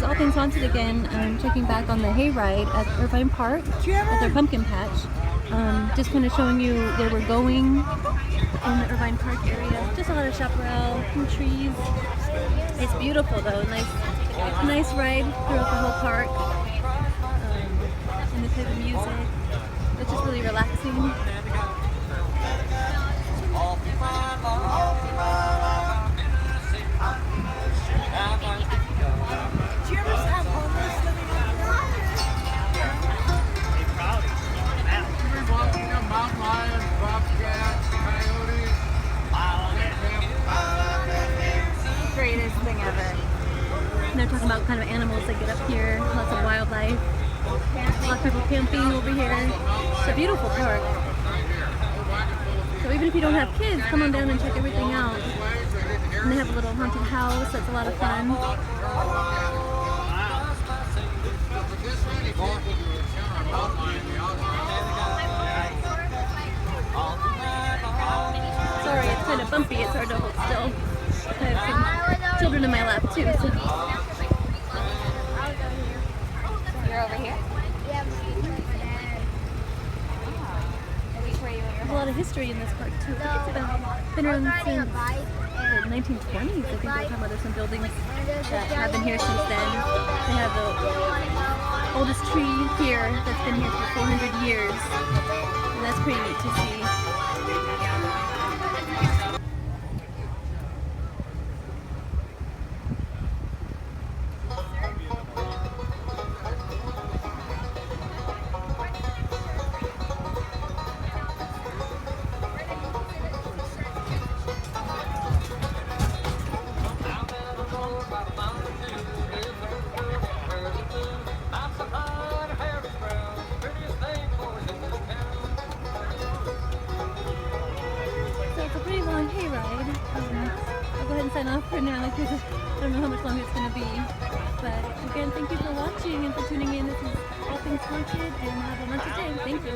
All Things Haunted again. I'm checking back on the hayride at Irvine Park at their pumpkin patch. Just kind of showing you where we're going in the Irvine Park area. Just a lot of chaparral and trees. It's beautiful though. Nice ride throughout the whole park. And the type of music. It's just really relaxing. Greatest thing ever. And they're talking about kind of animals that get up here, lots of wildlife, a lot of people camping over here. It's a beautiful park. So even if you don't have kids, come on down and check everything out. And they have a little haunted house, that's a lot of fun. Sorry, it's kind of bumpy, it's hard to hold still. I have some children in my lap too. So. You're over here? There's a lot of history in this park too. I think it's been around since the 1920s. I think they're talking about there's some buildings that have been here since then. They have the oldest tree here that's been here for 400 years. And that's pretty neat to see. Hayride. I'll go ahead and sign off for now because I don't know how much longer it's going to be. But again, thank you for watching and for tuning in. This is All Things Haunted, and have a wonderful day. Thank you.